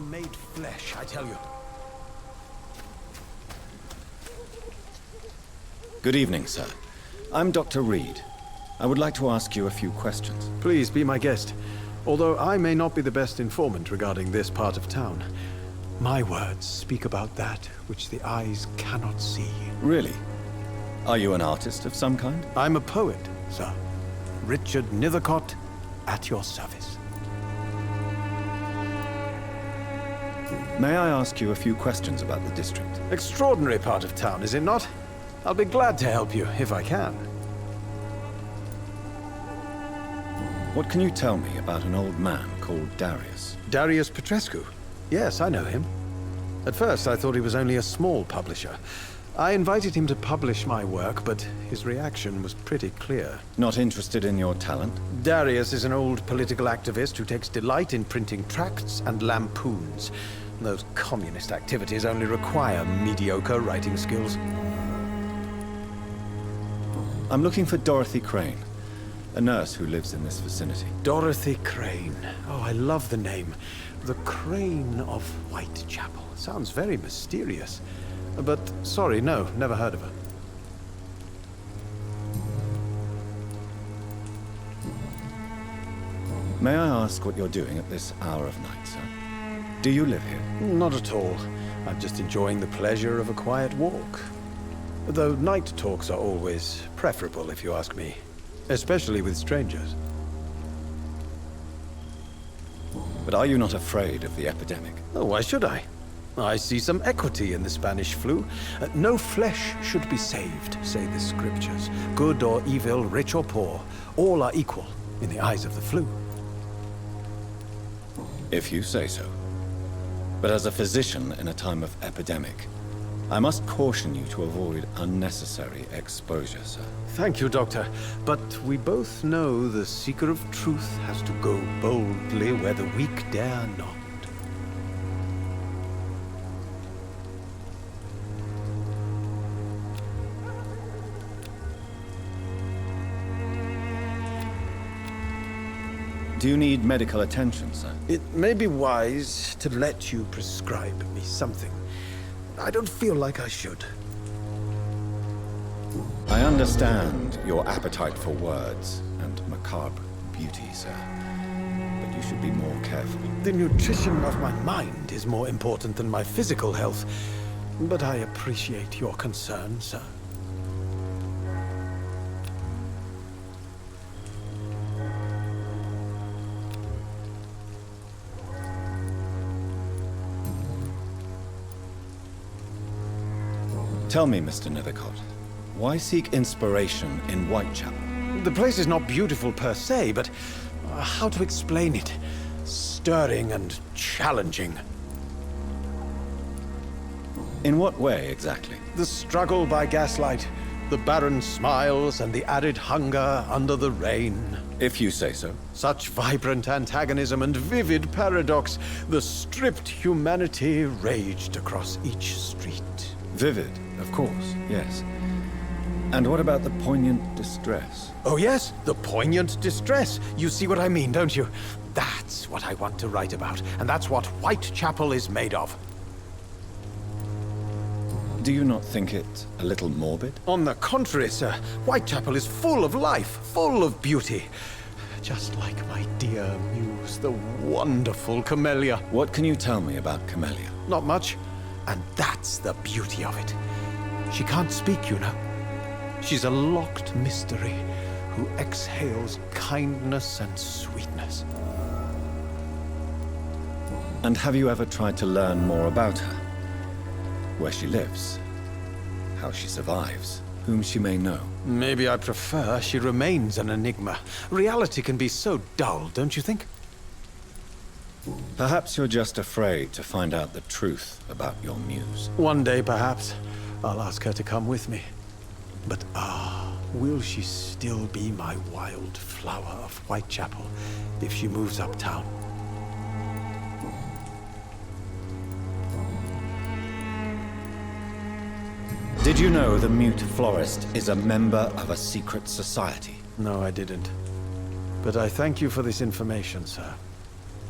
Made flesh, I tell you. Good evening, sir. I'm Dr. Reid. I would like to ask you a few questions. Please be my guest. Although I may not be the best informant regarding this part of town, my words speak about that which the eyes cannot see. Really? Are you an artist of some kind? I'm a poet, sir. Richard Nethercott, at your service. May I ask you a few questions about the district? Extraordinary part of town, is it not? I'll be glad to help you, if I can. What can you tell me about an old man called Darius? Darius Petrescu? Yes, I know him. At first, I thought he was only a small publisher. I invited him to publish my work, but his reaction was pretty clear. Not interested in your talent? Darius is an old political activist who takes delight in printing tracts and lampoons. Those communist activities only require mediocre writing skills. I'm looking for Dorothy Crane, a nurse who lives in this vicinity. Dorothy Crane. Oh, I love the name. The Crane of Whitechapel. Sounds very mysterious. But, sorry, no, never heard of her. May I ask what you're doing at this hour of night, sir? Do you live here? Not at all. I'm just enjoying the pleasure of a quiet walk. Though night talks are always preferable, if you ask me. Especially with strangers. But are you not afraid of the epidemic? Oh, why should I? I see some equity in the Spanish flu. No flesh should be saved, say the scriptures. Good or evil, rich or poor, all are equal in the eyes of the flu. If you say so. But as a physician in a time of epidemic, I must caution you to avoid unnecessary exposure, sir. Thank you, Doctor. But we both know the seeker of truth has to go boldly where the weak dare not. Do you need medical attention, sir? It may be wise to let you prescribe me something. I don't feel like I should. I understand your appetite for words and macabre beauty, sir. But you should be more careful. The nutrition of my mind is more important than my physical health. But I appreciate your concern, sir. Tell me, Mr. Nethercott, why seek inspiration in Whitechapel? The place is not beautiful per se, but how to explain it? Stirring and challenging. In what way, exactly? The struggle by gaslight, the barren smiles, and the arid hunger under the rain. If you say so. Such vibrant antagonism and vivid paradox, the stripped humanity raged across each street. Vivid, of course, yes. And what about the poignant distress? Oh yes, the poignant distress. You see what I mean, don't you? That's what I want to write about, and that's what Whitechapel is made of. Do you not think it a little morbid? On the contrary, sir, Whitechapel is full of life, full of beauty. Just like my dear muse, the wonderful Camellia. What can you tell me about Camellia? Not much, and that's the beauty of it. She can't speak, you know. She's a locked mystery who exhales kindness and sweetness. And have you ever tried to learn more about her? Where she lives, how she survives, whom she may know? Maybe I prefer she remains an enigma. Reality can be so dull, don't you think? Perhaps you're just afraid to find out the truth about your muse. One day, perhaps, I'll ask her to come with me. But will she still be my wild flower of Whitechapel if she moves uptown? Did you know the mute florist is a member of a secret society? No, I didn't. But I thank you for this information, sir.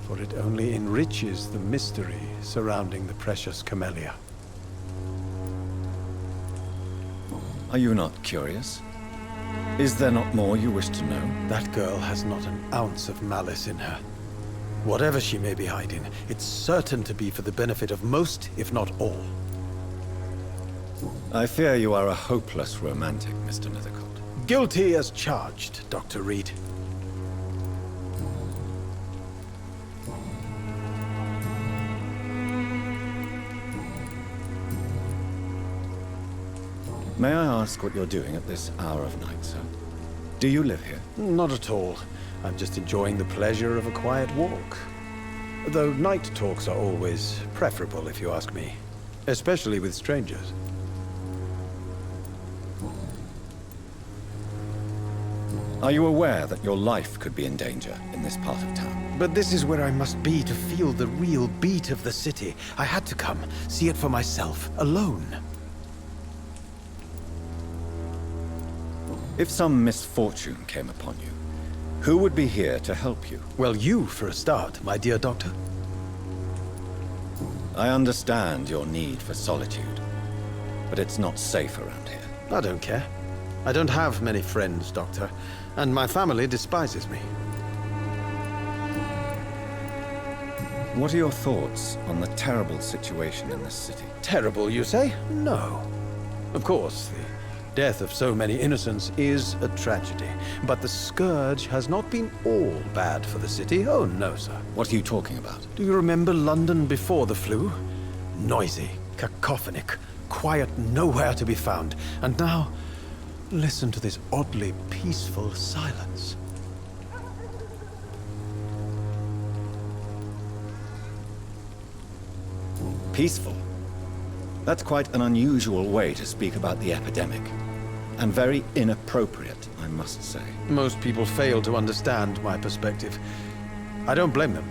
For it only enriches the mystery surrounding the precious Camellia. Are you not curious? Is there not more you wish to know? That girl has not an ounce of malice in her. Whatever she may be hiding, it's certain to be for the benefit of most, if not all. I fear you are a hopeless romantic, Mr. Nethercourt. Guilty as charged, Dr. Reid. May I ask what you're doing at this hour of night, sir? Do you live here? Not at all. I'm just enjoying the pleasure of a quiet walk. Though night talks are always preferable, if you ask me. Especially with strangers. Are you aware that your life could be in danger in this part of town? But this is where I must be to feel the real beat of the city. I had to come, see it for myself, alone. If some misfortune came upon you, who would be here to help you? Well, you, for a start, my dear doctor. I understand your need for solitude, but it's not safe around here. I don't care. I don't have many friends, Doctor, and my family despises me. What are your thoughts on the terrible situation in this city? Terrible, you say? No. Of course, the death of so many innocents is a tragedy, but the scourge has not been all bad for the city. Oh, no, sir. What are you talking about? Do you remember London before the flu? Noisy, cacophonic, quiet nowhere to be found. And now, listen to this oddly peaceful silence. Peaceful? That's quite an unusual way to speak about the epidemic. And very inappropriate, I must say. Most people fail to understand my perspective. I don't blame them.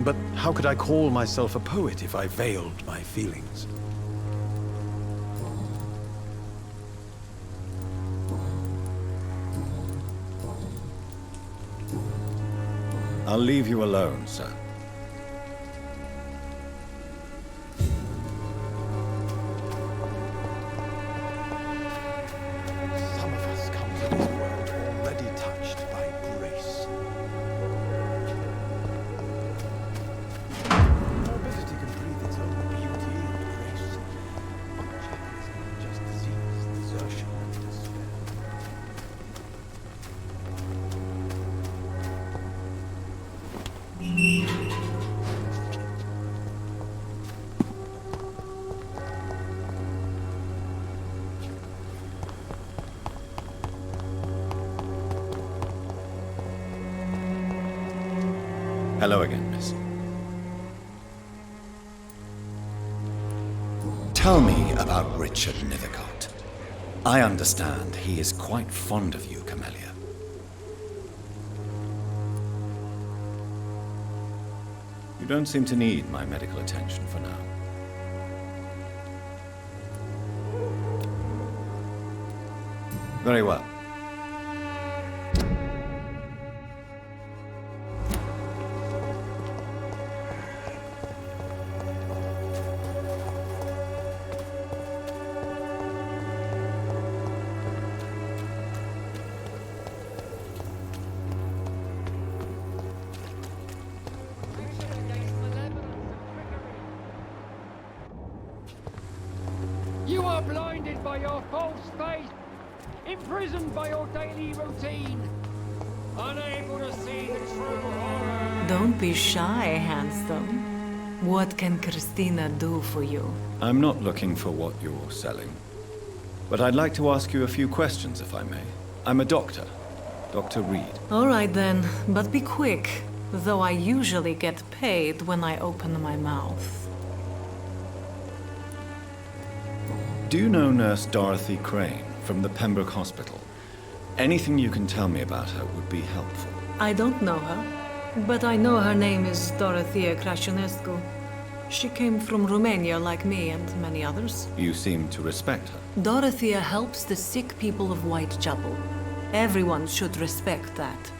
But how could I call myself a poet if I veiled my feelings? I'll leave you alone, sir. Some of us come to this world already touched by grace. Morbidity can breathe its own beauty and grace. Whitechapel is not just disease, desertion, and despair. Hello again, miss. Tell me about Richard Nithercott. I understand he is quite fond of you, Camellia. You don't seem to need my medical attention for now. Very well. You are blinded by your false faith, imprisoned by your daily routine, unable to see the true horror. Don't be shy, handsome. What can Christina do for you? I'm not looking for what you're selling, but I'd like to ask you a few questions, if I may. I'm a doctor, Dr. Reid. All right then, but be quick, though I usually get paid when I open my mouth. Do you know Nurse Dorothy Crane from the Pembroke Hospital? Anything you can tell me about her would be helpful. I don't know her, but I know her name is Dorothea Crăciunescu. She came from Romania like me and many others. You seem to respect her. Dorothea helps the sick people of Whitechapel. Everyone should respect that.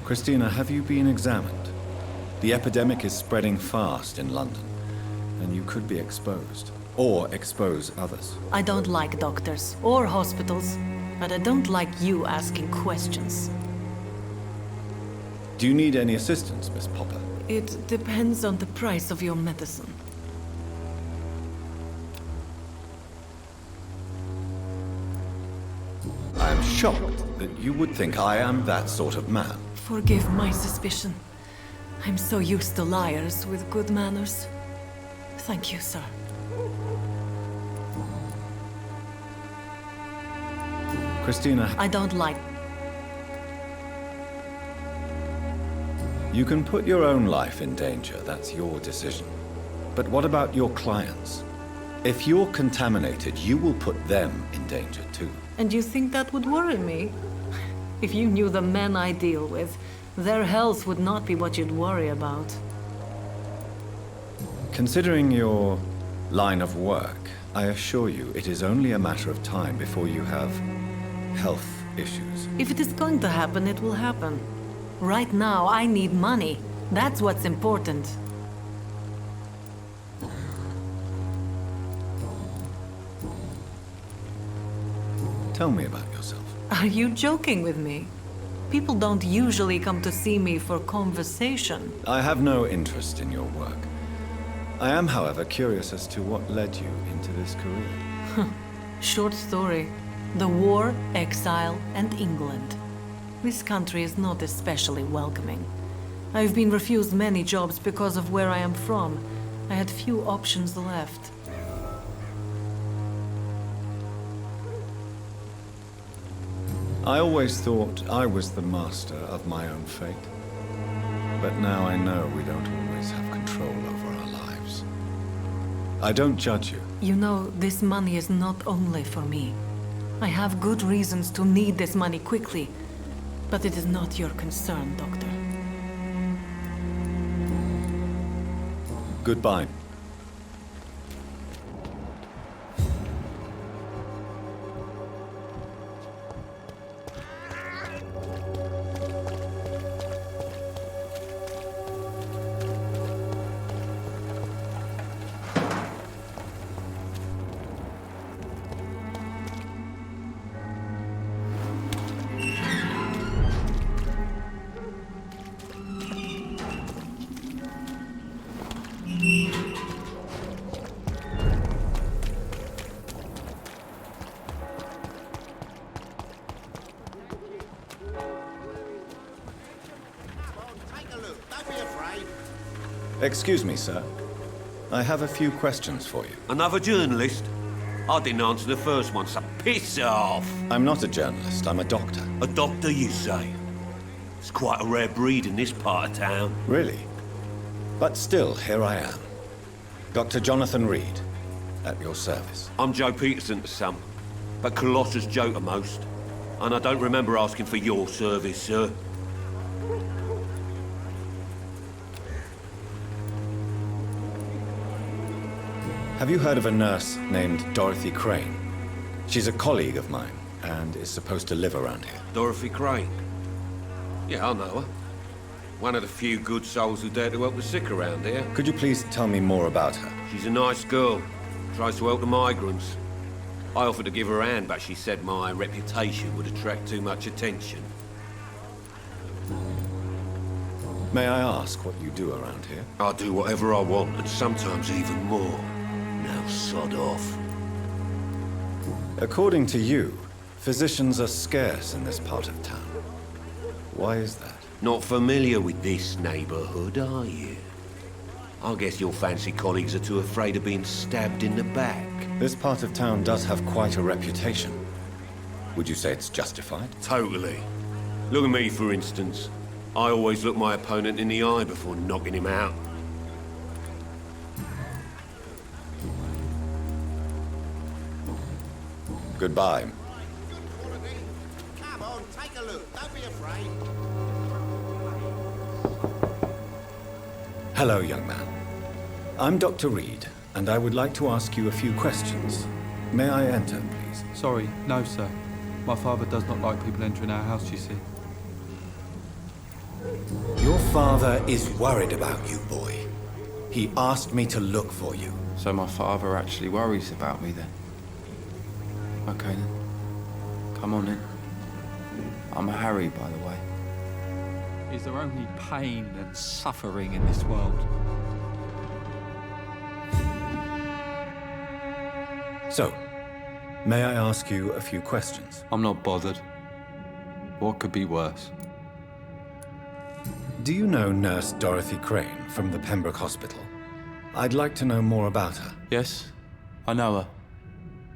Christina, have you been examined? The epidemic is spreading fast in London, and you could be exposed, or expose others. I don't like doctors or hospitals, but I don't like you asking questions. Do you need any assistance, Miss Popper? It depends on the price of your medicine. I am shocked that you would think I am that sort of man. Forgive my suspicion. I'm so used to liars with good manners. Thank you, sir. Christina, I don't like... you can put your own life in danger, that's your decision. But what about your clients? If you're contaminated, you will put them in danger too. And you think that would worry me? If you knew the men I deal with, their health would not be what you'd worry about. Considering your line of work, I assure you it is only a matter of time before you have health issues. If it is going to happen, it will happen. Right now, I need money. That's what's important. Tell me about yourself. Are you joking with me? People don't usually come to see me for conversation. I have no interest in your work. I am, however, curious as to what led you into this career. Short story. The war, exile, and England. This country is not especially welcoming. I've been refused many jobs because of where I am from. I had few options left. I always thought I was the master of my own fate. But now I know we don't always have control over our lives. I don't judge you. You know, this money is not only for me. I have good reasons to need this money quickly, but it is not your concern, Doctor. Goodbye. Excuse me, sir. I have a few questions for you. Another journalist? I didn't answer the first one, so piss off! I'm not a journalist, I'm a doctor. A doctor, you say? It's quite a rare breed in this part of town. Really? But still, here I am. Dr. Jonathan Reid, at your service. I'm Joe Peterson's son, but Colossus Joe to most. And I don't remember asking for your service, sir. Have you heard of a nurse named Dorothy Crane? She's a colleague of mine, and is supposed to live around here. Dorothy Crane? Yeah, I know her. One of the few good souls who dare to help the sick around here. Could you please tell me more about her? She's a nice girl. Tries to help the migrants. I offered to give her a hand, but she said my reputation would attract too much attention. May I ask what you do around here? I do whatever I want, and sometimes even more. Now sod off. According to you, physicians are scarce in this part of town. Why is that? Not familiar with this neighborhood, are you? I guess your fancy colleagues are too afraid of being stabbed in the back. This part of town does have quite a reputation. Would you say it's justified? Totally. Look at me, for instance. I always look my opponent in the eye before knocking him out. Goodbye. Come on, take a look. Don't be afraid. Hello, young man. I'm Dr. Reid, and I would like to ask you a few questions. May I enter, please? Sorry, no, sir. My father does not like people entering our house, you see. Your father is worried about you, boy. He asked me to look for you. So my father actually worries about me then? Okay then. Come on in. I'm Harry, by the way. Is there only pain and suffering in this world? So, may I ask you a few questions? I'm not bothered. What could be worse? Do you know Nurse Dorothy Crane from the Pembroke Hospital? I'd like to know more about her. Yes, I know her.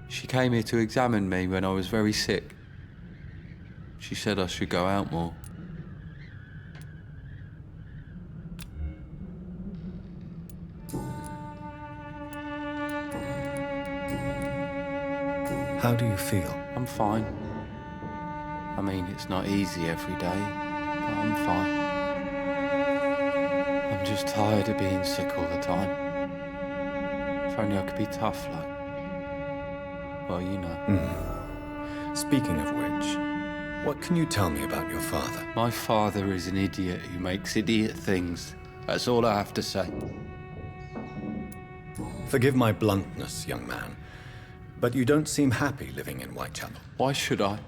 She came here to examine me when I was very sick. She said I should go out more. How do you feel? I'm fine. I mean, it's not easy every day, but I'm fine. I'm just tired of being sick all the time. If only I could be tough, like... Well, you know. Speaking of which, what can you tell me about your father? My father is an idiot who makes idiot things. That's all I have to say. Forgive my bluntness, young man, but you don't seem happy living in Whitechapel. Why should I?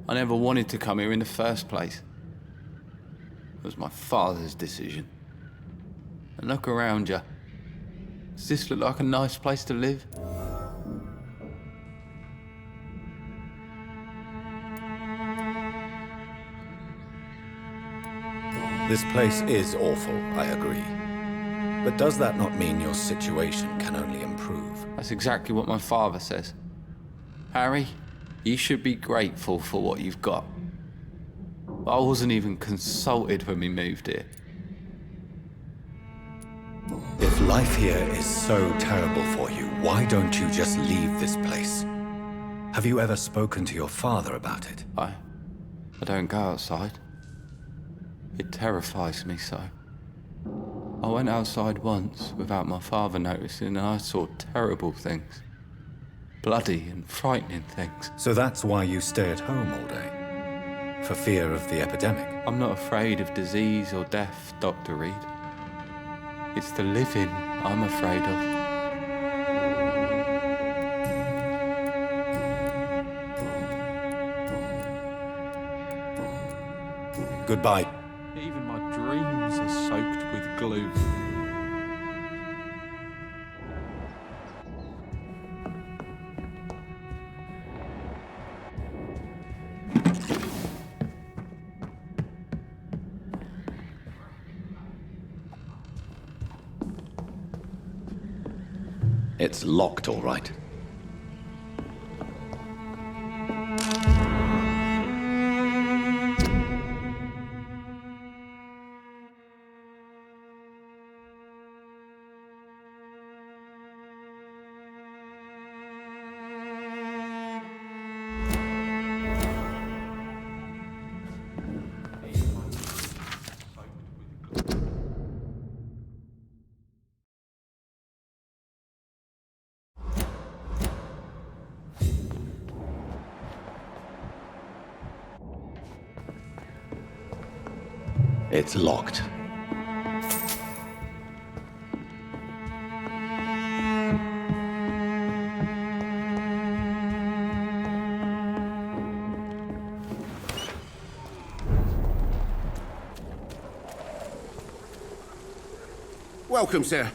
I never wanted to come here in the first place. It was my father's decision. And look around you. Does this look like a nice place to live? This place is awful, I agree. But does that not mean your situation can only improve? That's exactly what my father says. Harry, you should be grateful for what you've got. I wasn't even consulted when we moved here. If life here is so terrible for you, why don't you just leave this place? Have you ever spoken to your father about it? I don't go outside. It terrifies me so. I went outside once without my father noticing and I saw terrible things. Bloody and frightening things. So that's why you stay at home all day? For fear of the epidemic? I'm not afraid of disease or death, Dr. Reid. It's the living I'm afraid of. Goodbye. Even my dreams are soaked with glue. It's locked, all right. It's locked. Welcome, sir.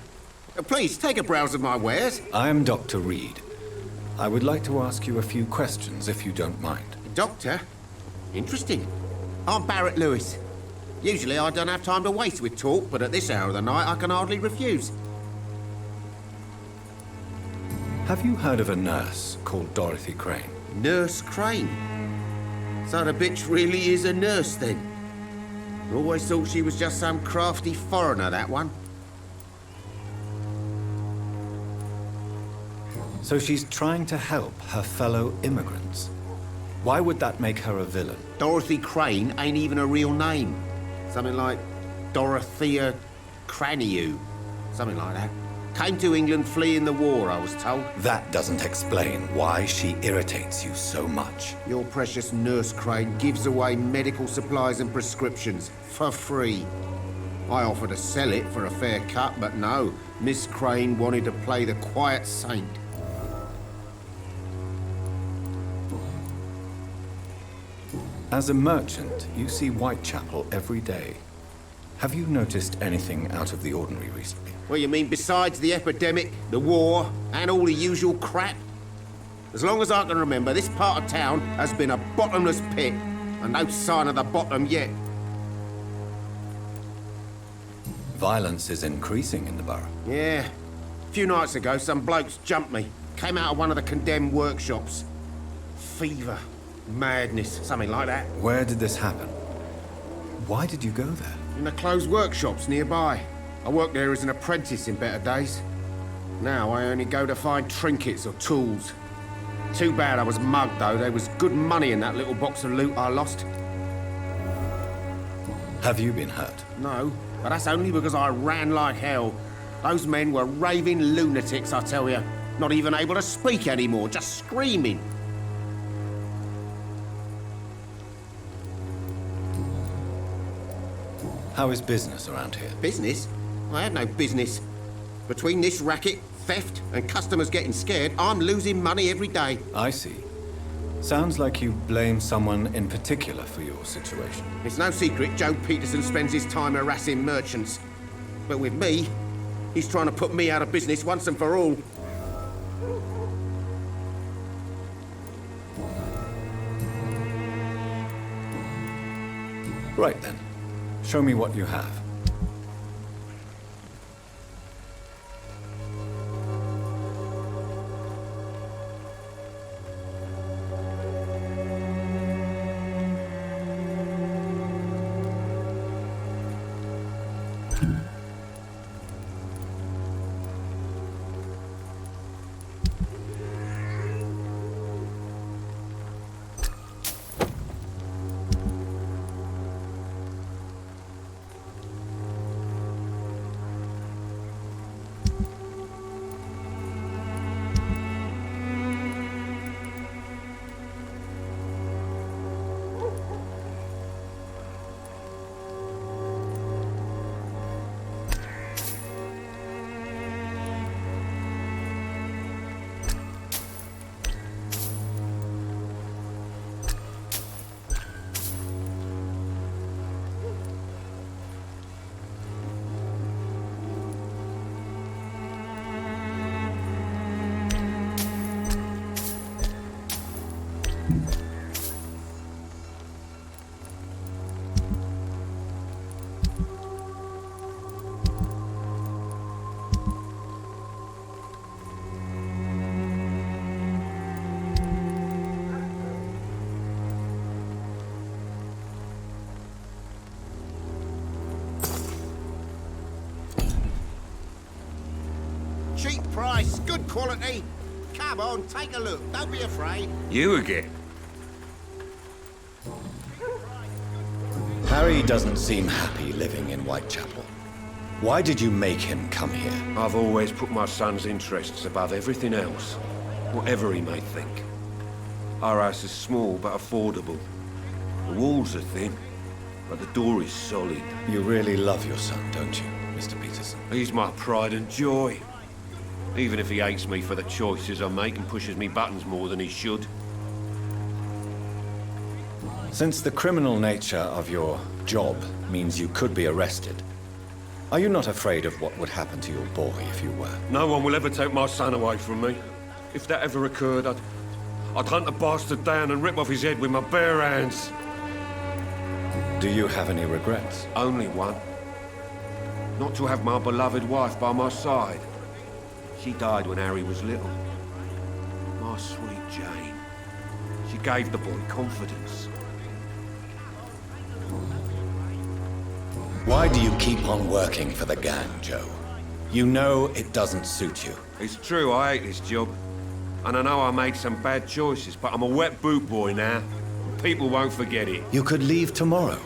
Please, take a browse of my wares. I am Dr. Reid. I would like to ask you a few questions, if you don't mind. Doctor? Interesting. I'm Barrett Lewis. Usually I don't have time to waste with talk, but at this hour of the night I can hardly refuse. Have you heard of a nurse called Dorothy Crane? Nurse Crane? So the bitch really is a nurse, then? Always thought she was just some crafty foreigner, that one. So she's trying to help her fellow immigrants. Why would that make her a villain? Dorothy Crane ain't even a real name. Something like Dorothea Craniu. Something like that. Came to England fleeing the war, I was told. That doesn't explain why she irritates you so much. Your precious Nurse Crane gives away medical supplies and prescriptions for free. I offered to sell it for a fair cut, but no. Miss Crane wanted to play the quiet saint. As a merchant, you see Whitechapel every day. Have you noticed anything out of the ordinary recently? Well, you mean besides the epidemic, the war, and all the usual crap? As long as I can remember, this part of town has been a bottomless pit, and no sign of the bottom yet. Violence is increasing in the borough. Yeah. A few nights ago, some blokes jumped me. Came out of one of the condemned workshops. Fever. Madness, something like that. Where did this happen? Why did you go there? In the closed workshops nearby. I worked there as an apprentice in better days. Now I only go to find trinkets or tools. Too bad I was mugged, though. There was good money in that little box of loot I lost. Have you been hurt? No, but that's only because I ran like hell. Those men were raving lunatics, I tell you. Not even able to speak anymore, just screaming. How is business around here? Business? I had no business. Between this racket, theft, and customers getting scared, I'm losing money every day. I see. Sounds like you blame someone in particular for your situation. It's no secret Joe Peterson spends his time harassing merchants. But with me, he's trying to put me out of business once and for all. Right then. Show me what you have. Cheap price, good quality. Come on, take a look. Don't be afraid. You again? Harry doesn't seem happy living in Whitechapel. Why did you make him come here? I've always put my son's interests above everything else, whatever he may think. Our house is small but affordable. The walls are thin, but the door is solid. You really love your son, don't you, Mr. Peterson? He's my pride and joy. Even if he hates me for the choices I make and pushes me buttons more than he should. Since the criminal nature of your job means you could be arrested, are you not afraid of what would happen to your boy if you were? No one will ever take my son away from me. If that ever occurred, I'd hunt the bastard down and rip off his head with my bare hands. Do you have any regrets? Only one. Not to have my beloved wife by my side. She died when Harry was little. My sweet Jane. She gave the boy confidence. Why do you keep on working for the gang, Joe? You know it doesn't suit you. It's true, I hate this job. And I know I made some bad choices, but I'm a wet boot boy now. People won't forget it. You could leave tomorrow.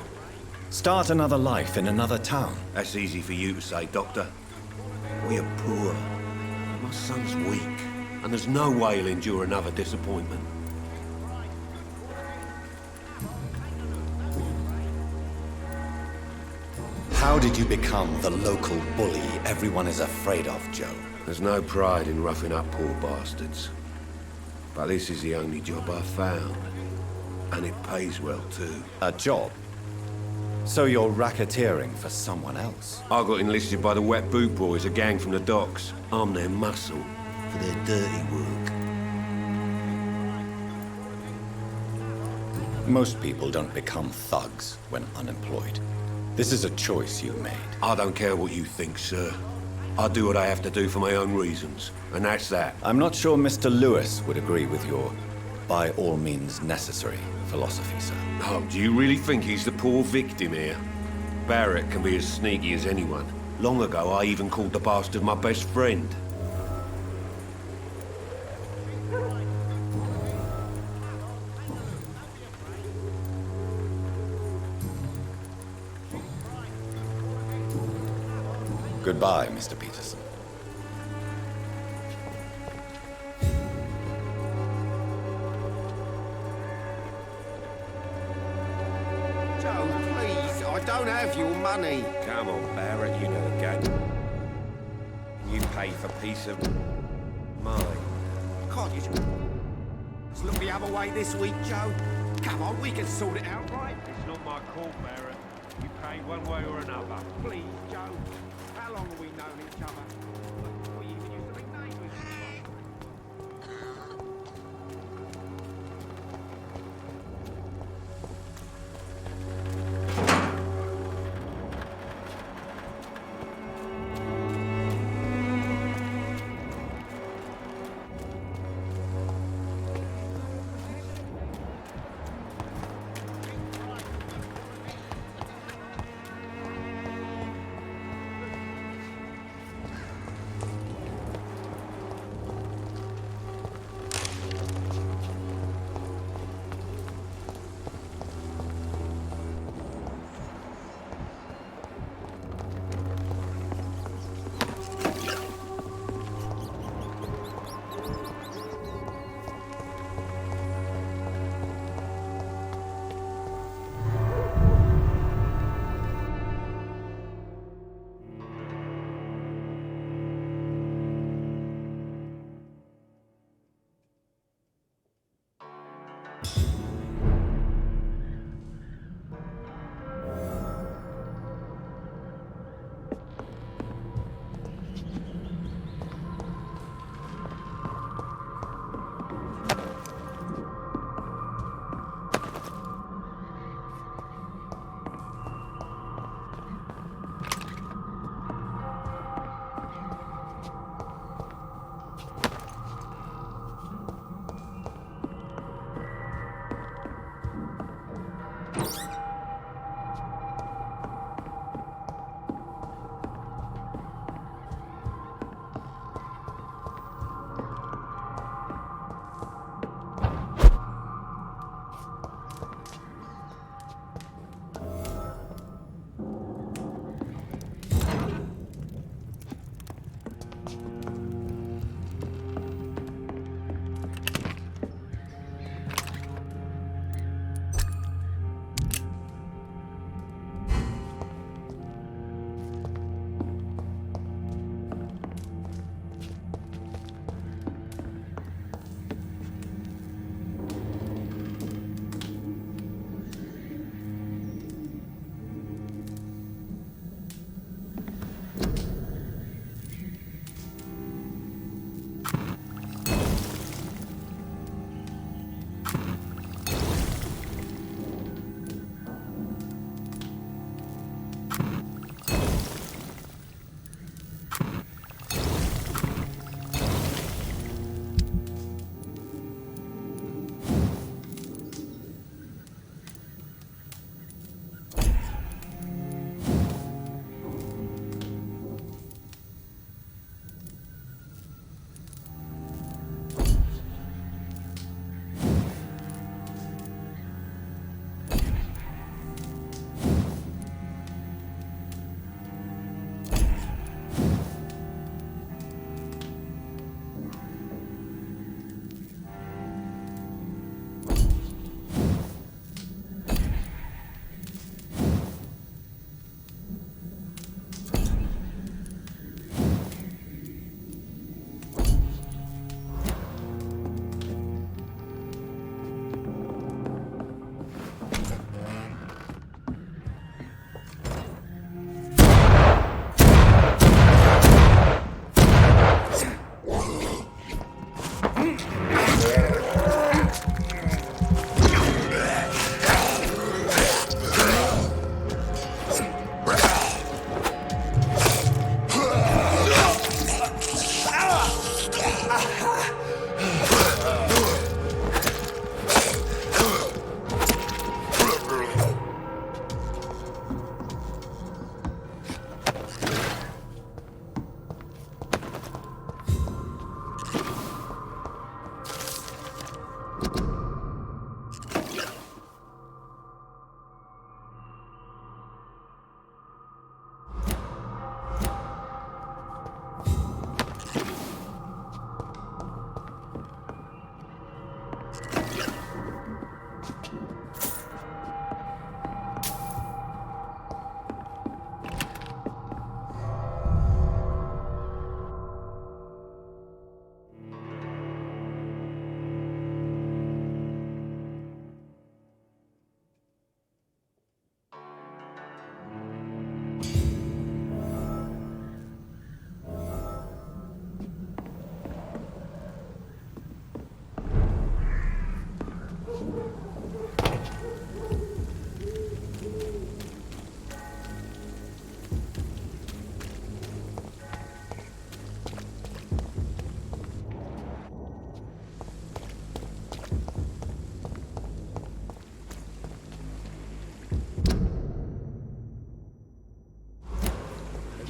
Start another life in another town. That's easy for you to say, Doctor. We are poor. My son's weak, and there's no way he'll endure another disappointment. How did you become the local bully everyone is afraid of, Joe? There's no pride in roughing up poor bastards. But this is the only job I've found. And it pays well, too. A job? So you're racketeering for someone else? I got enlisted by the Wet Boot Boys, a gang from the docks. I'm their muscle for their dirty work. Most people don't become thugs when unemployed. This is a choice you made. I don't care what you think, sir. I do what I have to do for my own reasons, and that's that. I'm not sure Mr. Lewis would agree with your by all means necessary philosophy, sir. Oh, do you really think he's the poor victim here? Barrett can be as sneaky as anyone. Long ago, I even called the bastard my best friend. Goodbye, Mr. Peterson. Joe, please, I don't have your money. Come on, Barrett, you know the game. You pay for peace of mind. Can't you just look the other way this week, Joe? Come on, we can sort it out, right? It's not my call, Barrett. You pay one way or another. Please, Joe. How long have we known each other? We even used to be neighbours.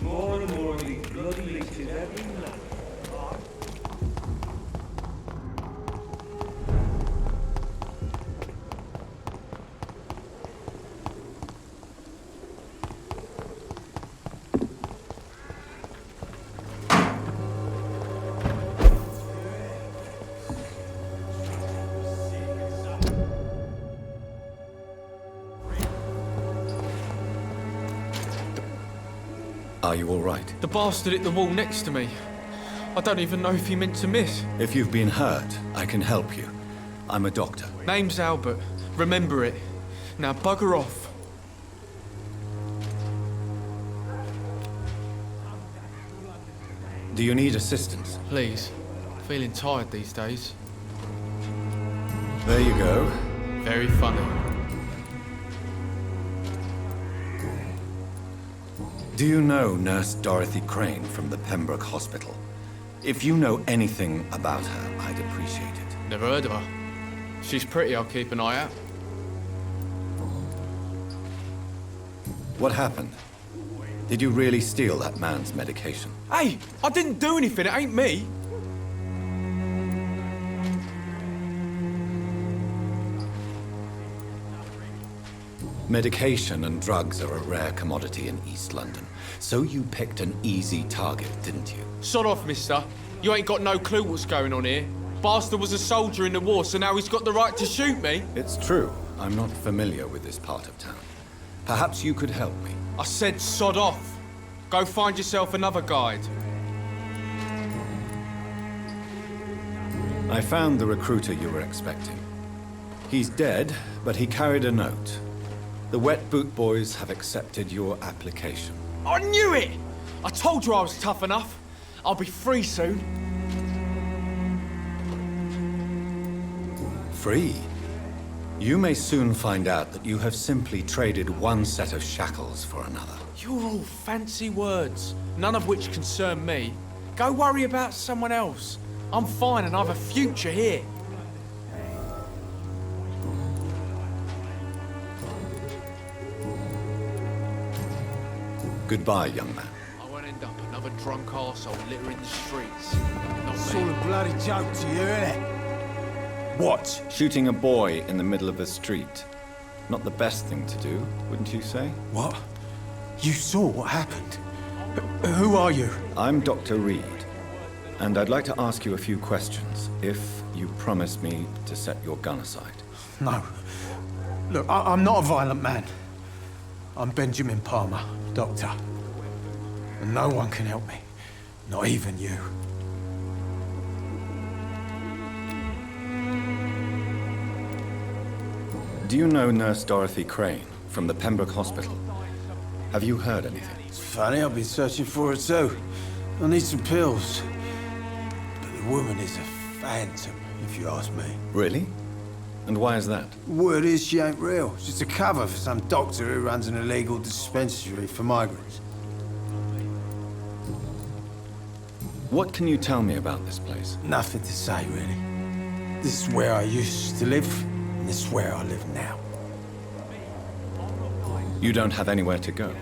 More and more of these bloody leeches every night. Are you all right? The bastard hit the wall next to me. I don't even know if he meant to miss. If you've been hurt, I can help you. I'm a doctor. Name's Albert. Remember it. Now bugger off. Do you need assistance? Please. Feeling tired these days. There you go. Very funny. Do you know Nurse Dorothy Crane from the Pembroke Hospital? If you know anything about her, I'd appreciate it. Never heard of her. She's pretty, I'll keep an eye out. What happened? Did you really steal that man's medication? Hey! I didn't do anything, it ain't me! Medication and drugs are a rare commodity in East London. So you picked an easy target, didn't you? Sod off, mister. You ain't got no clue what's going on here. Bastard was a soldier in the war, so now he's got the right to shoot me. It's true. I'm not familiar with this part of town. Perhaps you could help me. I said sod off. Go find yourself another guide. I found the recruiter you were expecting. He's dead, but he carried a note. The Wet Boot Boys have accepted your application. I knew it! I told you I was tough enough. I'll be free soon. Free? You may soon find out that you have simply traded one set of shackles for another. You're all fancy words, none of which concern me. Go worry about someone else. I'm fine and I have a future here. Goodbye, young man. I won't end up another drunk arsehole littering the streets. Not It's me. all a bloody joke to you, isn't it? What? Shooting a boy in the middle of the street. Not the best thing to do, wouldn't you say? What? You saw what happened? Who are you? I'm Dr. Reid, and I'd like to ask you a few questions, if you promise me to set your gun aside. No. Look, I'm not a violent man. I'm Benjamin Palmer, doctor. And no one can help me. Not even you. Do you know Nurse Dorothy Crane from the Pembroke Hospital? Have you heard anything? It's funny, I've been searching for her too. I need some pills. But the woman is a phantom, if you ask me. Really? And why is that? Word is she ain't real. It's just a cover for some doctor who runs an illegal dispensary for migrants. What can you tell me about this place? Nothing to say, really. This is where I used to live, and this is where I live now. You don't have anywhere to go?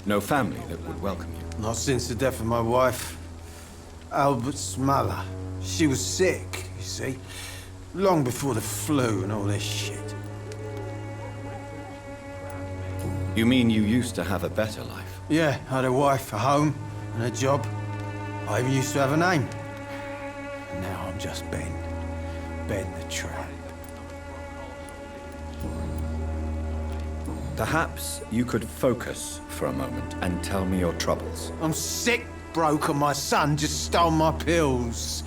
No family that would welcome you? Not since the death of my wife, Albert Smuller. She was sick, you see. Long before the flu and all this shit. You mean you used to have a better life? Yeah, I had a wife, a home, and a job. I even used to have a name. And now I'm just Ben. Ben the Tramp. Perhaps you could focus for a moment and tell me your troubles. I'm sick, broke, and my son just stole my pills.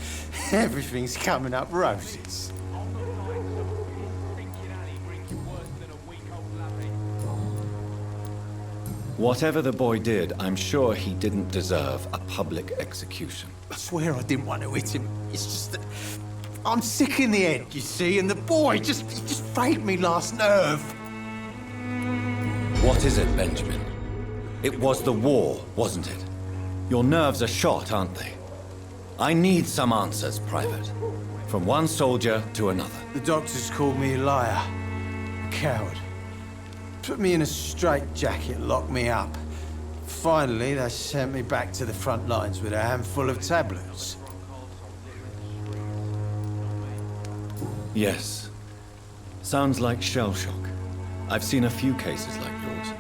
Everything's coming up roses. Whatever the boy did, I'm sure he didn't deserve a public execution. I swear I didn't want to hit him. It's just that I'm sick in the head, you see, and the boy he just frayed me last nerve. What is it, Benjamin? It was the war, wasn't it? Your nerves are shot, aren't they? I need some answers, Private. From one soldier to another. The doctors called me a liar, a coward. Put me in a straitjacket, locked me up. Finally, they sent me back to the front lines with a handful of tablets. Yes. Sounds like shell shock. I've seen a few cases like yours.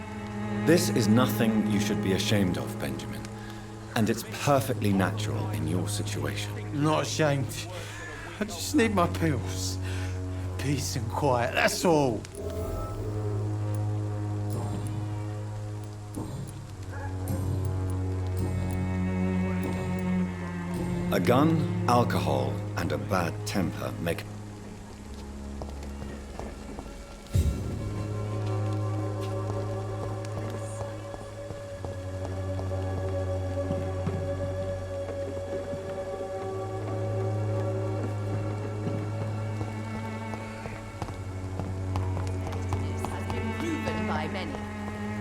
This is nothing you should be ashamed of, Benjamin. And it's perfectly natural in your situation. Not ashamed. I just need my pills. Peace and quiet, that's all. A gun, alcohol, and a bad temper make... Has been proven by many.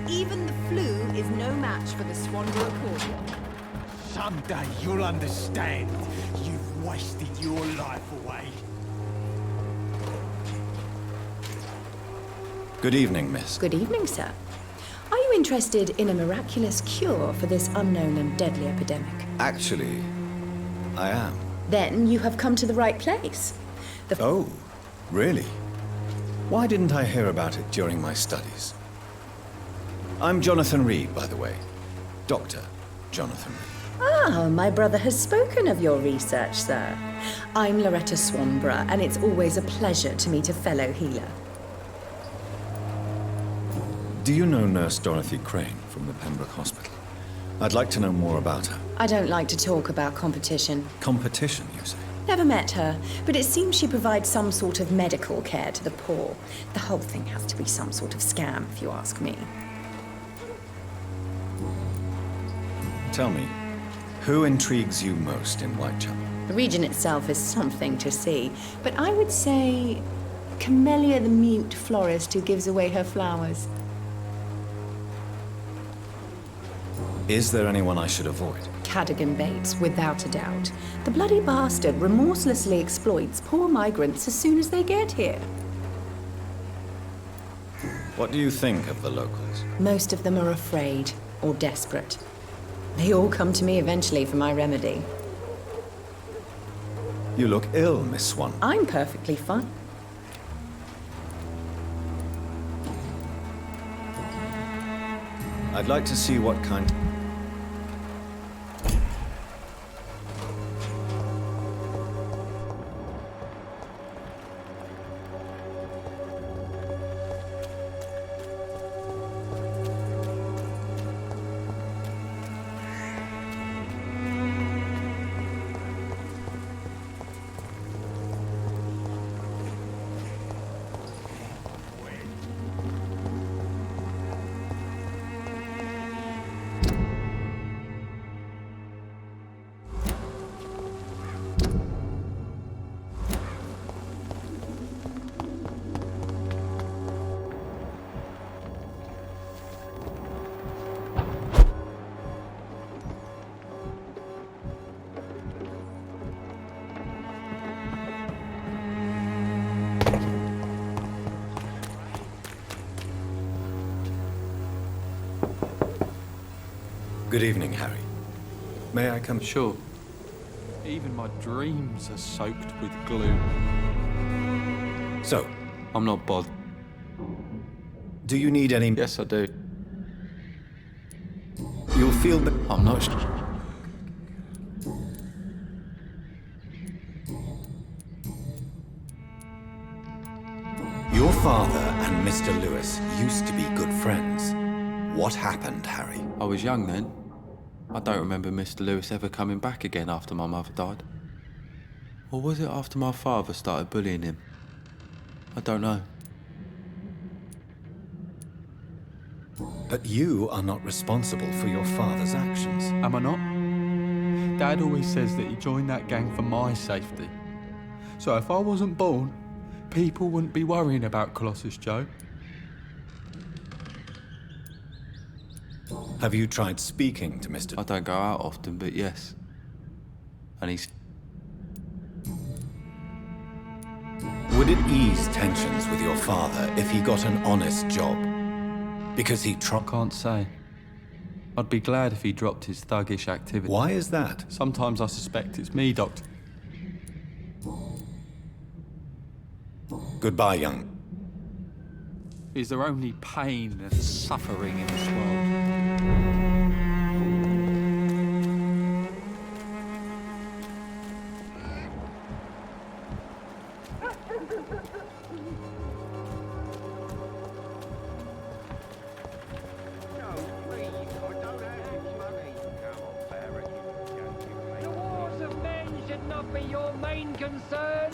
Even the flu is no match for the Swanborough accordion. Someday you'll understand. You've wasted your life away. Good evening, miss. Good evening, sir. Are you interested in a miraculous cure for this unknown and deadly epidemic? Actually, I am. Then you have come to the right place. Oh, really? Why didn't I hear about it during my studies? I'm Jonathan Reid, by the way. Dr. Jonathan Reid. Ah, my brother has spoken of your research, sir. I'm Loretta Swanborough, and it's always a pleasure to meet a fellow healer. Do you know Nurse Dorothy Crane from the Pembroke Hospital? I'd like to know more about her. I don't like to talk about competition. Competition, you say? Never met her, but it seems she provides some sort of medical care to the poor. The whole thing has to be some sort of scam, if you ask me. Tell me, who intrigues you most in Whitechapel? The region itself is something to see, but I would say Camellia the mute florist who gives away her flowers. Is there anyone I should avoid? Cadogan Bates, without a doubt. The bloody bastard remorselessly exploits poor migrants as soon as they get here. What do you think of the locals? Most of them are afraid or desperate. They all come to me eventually for my remedy. You look ill, Miss Swan. I'm perfectly fine. I'd like to see what kind... Good evening, Harry. May I come? Sure. Even my dreams are soaked with gloom. So, I'm not bothered. do you need any... Yes, I do. You'll feel... I'm not Your father and Mr. Lewis used to be good friends. What happened, Harry? I was young then. I don't remember Mr. Lewis ever coming back again after my mother died. Or was it after my father started bullying him? I don't know. But you are not responsible for your father's actions. Am I not? Dad always says that he joined that gang for my safety. So if I wasn't born, people wouldn't be worrying about Colossus Joe. Have you tried speaking to Mr. I don't go out often, but yes. And he's... Would it ease tensions with your father if he got an honest job? Because he Can't say. I'd be glad if he dropped his thuggish activity. Why is that? Sometimes I suspect it's me, Doctor. Goodbye, young. Is there only pain and suffering in this world? The wars of men should not be your main concern.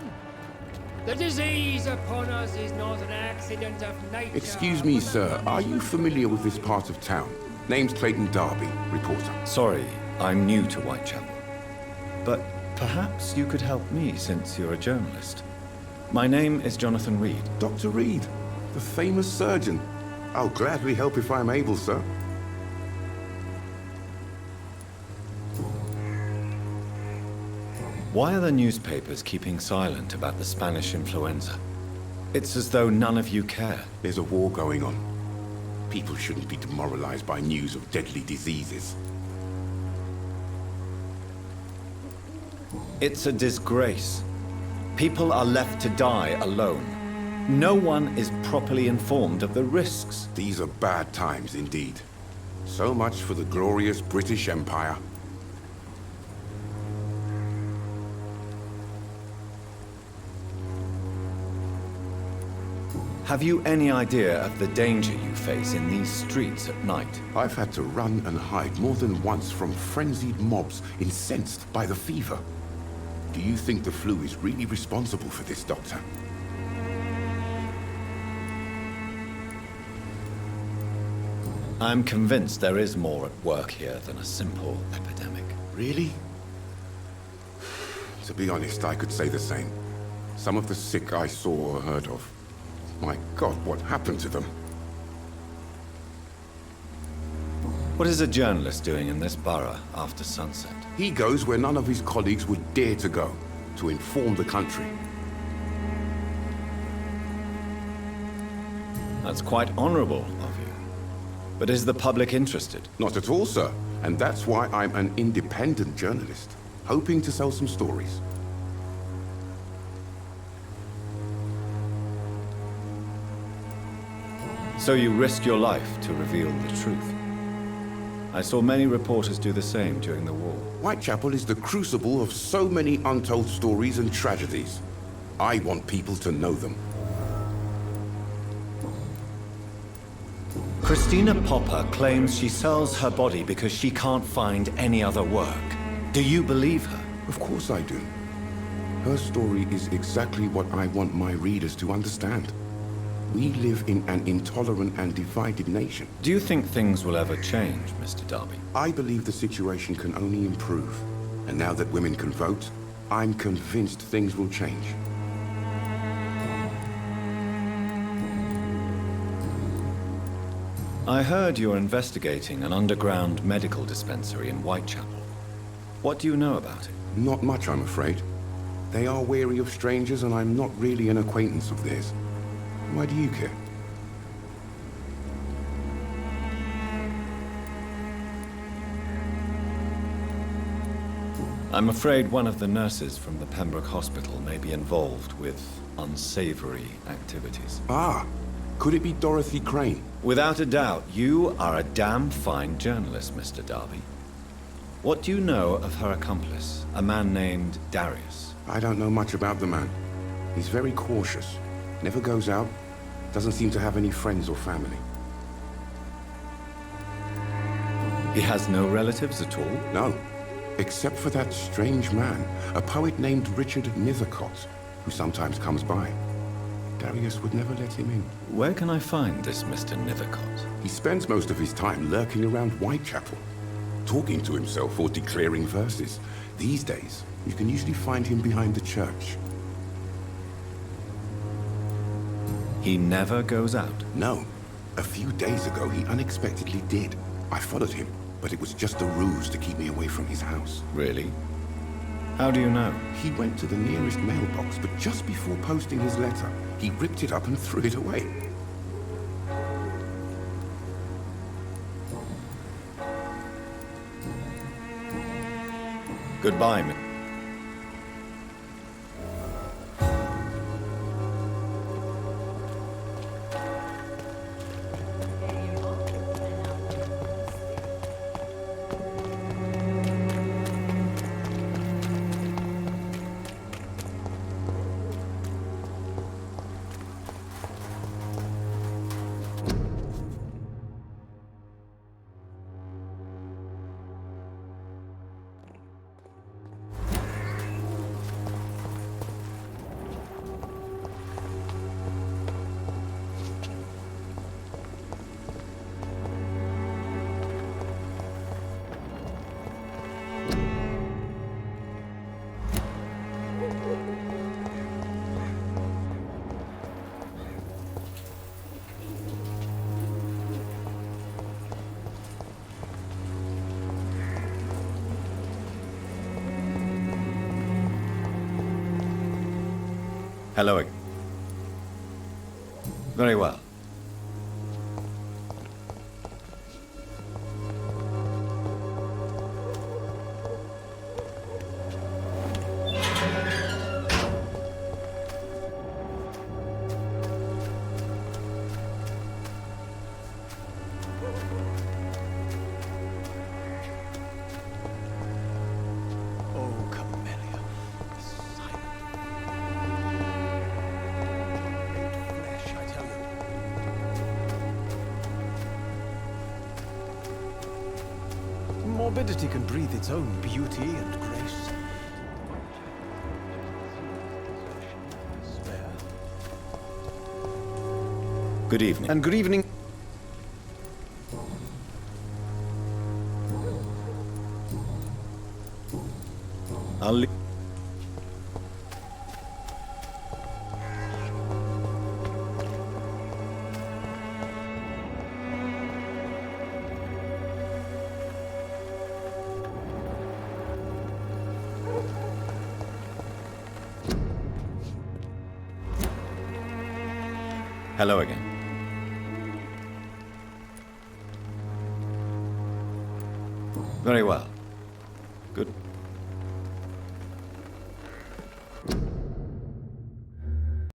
The disease upon us is not an accident of nature. Excuse me, sir. Are you familiar with this part of town? Name's Clayton Darby, reporter. Sorry, I'm new to Whitechapel. But perhaps you could help me since you're a journalist. My name is Jonathan Reid. Dr. Reid, the famous surgeon. I'll gladly help if I'm able, sir. Why are the newspapers keeping silent about the Spanish influenza? It's as though none of you care. There's a war going on. People shouldn't be demoralized by news of deadly diseases. It's a disgrace. People are left to die alone. No one is properly informed of the risks. These are bad times indeed. So much for the glorious British Empire. Have you any idea of the danger you face in these streets at night? I've had to run and hide more than once from frenzied mobs incensed by the fever. Do you think the flu is really responsible for this, Doctor? I'm convinced there is more at work here than a simple epidemic. Really? To be honest, I could say the same. Some of the sick I saw or heard of. My God, what happened to them? What is a journalist doing in this borough after sunset? He goes where none of his colleagues would dare to go, to inform the country. That's quite honorable of you. But is the public interested? Not at all, sir. And that's why I'm an independent journalist, hoping to sell some stories. So you risk your life to reveal the truth. I saw many reporters do the same during the war. Whitechapel is the crucible of so many untold stories and tragedies. I want people to know them. Christina Popper claims she sells her body because she can't find any other work. Do you believe her? Of course I do. Her story is exactly what I want my readers to understand. We live in an intolerant and divided nation. Do you think things will ever change, Mr. Darby? I believe the situation can only improve. And now that women can vote, I'm convinced things will change. I heard you're investigating an underground medical dispensary in Whitechapel. What do you know about it? Not much, I'm afraid. They are wary of strangers, and I'm not really an acquaintance of theirs. Why do you care? I'm afraid one of the nurses from the Pembroke Hospital may be involved with unsavory activities. Ah, could it be Dorothy Crane? Without a doubt, you are a damn fine journalist, Mr. Darby. What do you know of her accomplice, a man named Darius? I don't know much about the man. He's very cautious. Never goes out. Doesn't seem to have any friends or family. He has no relatives at all? No. Except for that strange man, a poet named Richard Nethercott, who sometimes comes by. Darius would never let him in. Where can I find this Mr. Nethercott? He spends most of his time lurking around Whitechapel, talking to himself or declaring verses. These days, you can usually find him behind the church. He never goes out? No. A few days ago, he unexpectedly did. I followed him, but it was just a ruse to keep me away from his house. Really? How do you know? He went to the nearest mailbox, but just before posting his letter, he ripped it up and threw it away. Goodbye, Miss. Hello again. Very well. Morbidity can breathe its own beauty and grace. Good evening. And good evening. I'll leave. Hello again. Very well. Good.